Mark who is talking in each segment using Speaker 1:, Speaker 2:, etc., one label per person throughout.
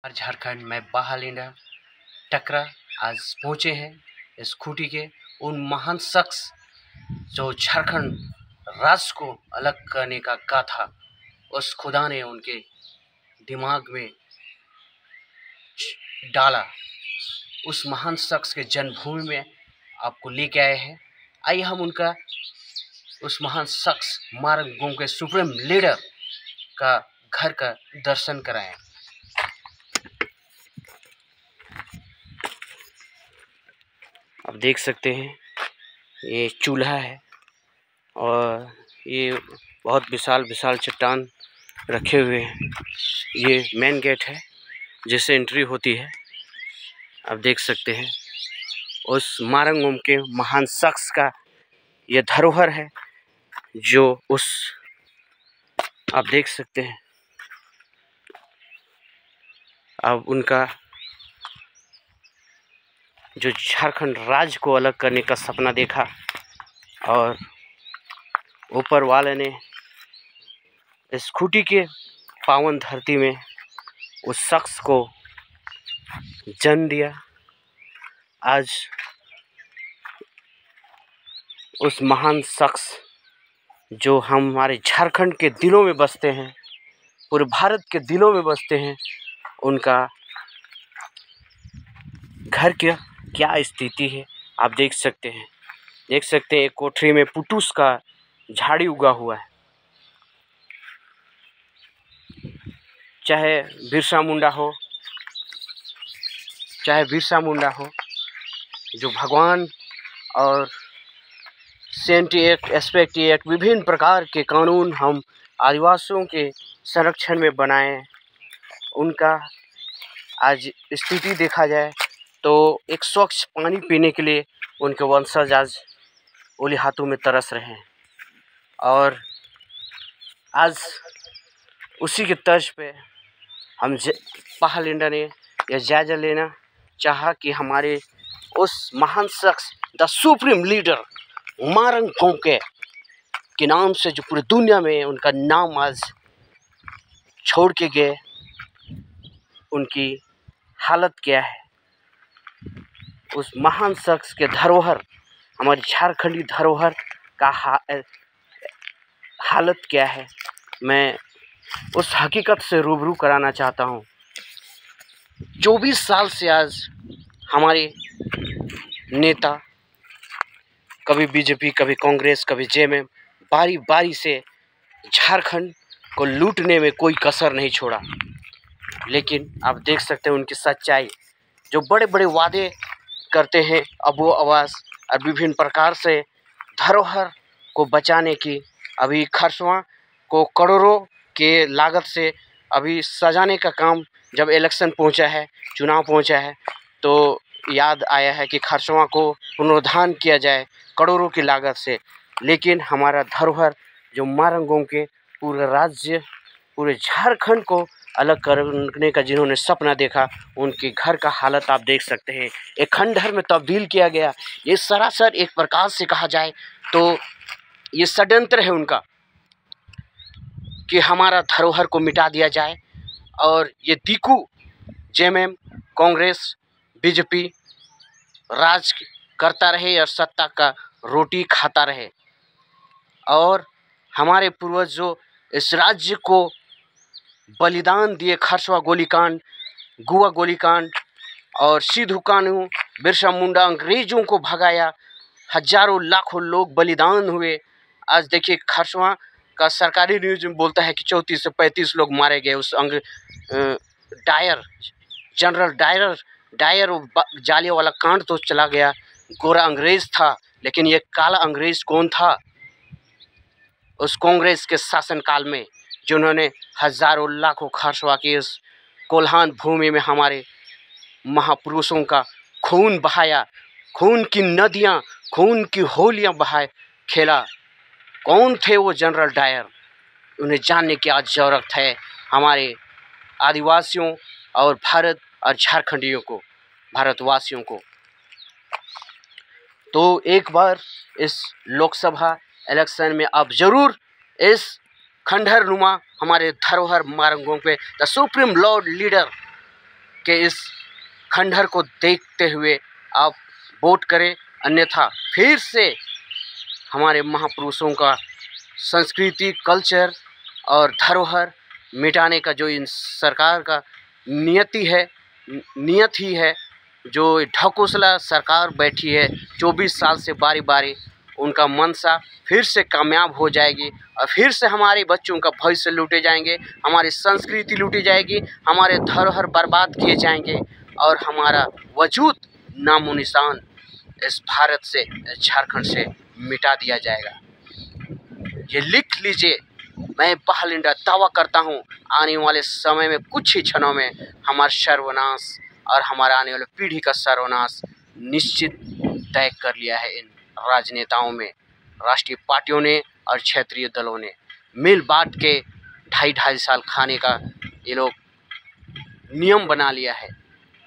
Speaker 1: झारखंड में बहालिंडा टकरा आज पहुँचे हैं इस खूंटी के उन महान शख्स जो झारखंड राज्य को अलग करने का गाथा उस खुदा ने उनके दिमाग में डाला। उस महान शख्स के जन्मभूमि में आपको लेके आए हैं। आइए हम उनका उस महान शख्स मारंगगोम के सुप्रीम लीडर का घर का दर्शन कराएं। आप देख सकते हैं ये चूल्हा है और ये बहुत विशाल विशाल चट्टान रखे हुए हैं। ये मेन गेट है जिससे एंट्री होती है। आप देख सकते हैं उस मारंगगोम के महान शख्स का ये धरोहर है जो उस आप देख सकते हैं। अब उनका जो झारखंड राज्य को अलग करने का सपना देखा और ऊपर वाले ने इस खूंटी के पावन धरती में उस शख्स को जन्म दिया। आज उस महान शख्स जो हमारे झारखंड के दिलों में बसते हैं, पूरे भारत के दिलों में बसते हैं, उनका घर की क्या स्थिति है आप देख सकते हैं। एक कोठरी में पुटूस का झाड़ी उगा हुआ है। चाहे बिरसा मुंडा हो जो भगवान और सेंटी एक्ट, एस्पेक्ट एक्ट, विभिन्न प्रकार के कानून हम आदिवासियों के संरक्षण में बनाए। उनका आज स्थिति देखा जाए तो एक स्वच्छ पानी पीने के लिए उनके वंशज आज ओली हाथों में तरस रहे हैं। और आज उसी के तर्ज पे हम बहालिंडा ने यह जायजा लेना चाहा कि हमारे उस महान शख्स द सुप्रीम लीडर मारंगगोम के नाम से जो पूरी दुनिया में उनका नाम आज छोड़ के गए, उनकी हालत क्या है। उस महान शख्स के धरोहर, हमारी झारखंडी धरोहर का हालत क्या है, मैं उस हकीकत से रूबरू कराना चाहता हूँ। 24 साल से आज हमारे नेता कभी बीजेपी, कभी कांग्रेस, कभी जेएमएम बारी बारी से झारखंड को लूटने में कोई कसर नहीं छोड़ा। लेकिन आप देख सकते हैं उनकी सच्चाई, जो बड़े बड़े वादे करते हैं अबू आवास और विभिन्न प्रकार से धरोहर को बचाने की। अभी खरसवां को करोड़ों के लागत से अभी सजाने का काम जब इलेक्शन पहुंचा है, चुनाव पहुंचा है, तो याद आया है कि खरसवां को पुनरुद्धार किया जाए करोड़ों की लागत से। लेकिन हमारा धरोहर जो मारंगगोम के पूरे राज्य, पूरे झारखंड को अलग करने का जिन्होंने सपना देखा, उनके घर का हालत आप देख सकते हैं। एक खंडहर में तब्दील किया गया। ये सरासर एक प्रकार से कहा जाए तो ये षड्यंत्र है उनका कि हमारा धरोहर को मिटा दिया जाए और ये दीकू जेएमएम, कांग्रेस, बीजेपी राज करता रहे और सत्ता का रोटी खाता रहे। और हमारे पूर्वज जो इस राज्य को बलिदान दिए, खरसवा गोलीकांड, गुआ गोलीकांड और सिद्धू कान्हू, बिरसा मुंडा, अंग्रेजों को भगाया, हजारों लाखों लोग बलिदान हुए। आज देखिए खरसवा का सरकारी न्यूज़ में बोलता है कि 34 से 35 लोग मारे गए। उस जनरल डायर जालियांवाला कांड तो चला गया, गोरा अंग्रेज था, लेकिन ये काला अंग्रेज कौन था उस कांग्रेस के शासनकाल में, जिन्होंने हजारों लाखों खरसवा की इस कोल्हान भूमि में हमारे महापुरुषों का खून बहाया, खून की नदियाँ, खून की होलियाँ बहाए खेला। कौन थे वो जनरल डायर? उन्हें जानने की आज ज़रूरत है हमारे आदिवासियों और भारत और झारखंडियों को, भारतवासियों को। तो एक बार इस लोकसभा इलेक्शन में आप ज़रूर इस खंडहर नुमा हमारे धरोहर मारंगगोम पे द सुप्रीम लॉर्ड लीडर के इस खंडहर को देखते हुए आप वोट करें, अन्यथा फिर से हमारे महापुरुषों का संस्कृति, कल्चर और धरोहर मिटाने का जो इन सरकार का नियत ही है, जो ढकोसला सरकार बैठी है 24 साल से बारी बारी, उनका मंशा फिर से कामयाब हो जाएगी और फिर से हमारे बच्चों का भविष्य लूटे जाएंगे, हमारी संस्कृति लूटी जाएगी, हमारे धरोहर बर्बाद किए जाएंगे और हमारा वजूद नामो निशान इस भारत से, झारखंड से मिटा दिया जाएगा। ये लिख लीजिए, मैं बहालिंडा दावा करता हूँ आने वाले समय में कुछ ही क्षणों में हमारा सर्वनाश और हमारा आने वाली पीढ़ी का सर्वनाश निश्चित तय कर लिया है इन राजनेताओं में, राष्ट्रीय पार्टियों ने और क्षेत्रीय दलों ने मिल बांट के 2.5 साल खाने का ये लोग नियम बना लिया है।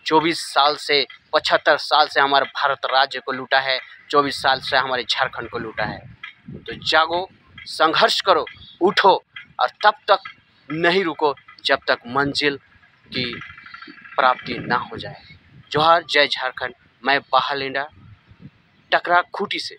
Speaker 1: 24 साल से 75 साल से हमारे भारत राज्य को लूटा है, 24 साल से हमारे झारखंड को लूटा है। तो जागो, संघर्ष करो, उठो और तब तक नहीं रुको जब तक मंजिल की प्राप्ति ना हो जाए। जोहार, जय झारखंड। मैं बहालिंडा टकरा खूटी से।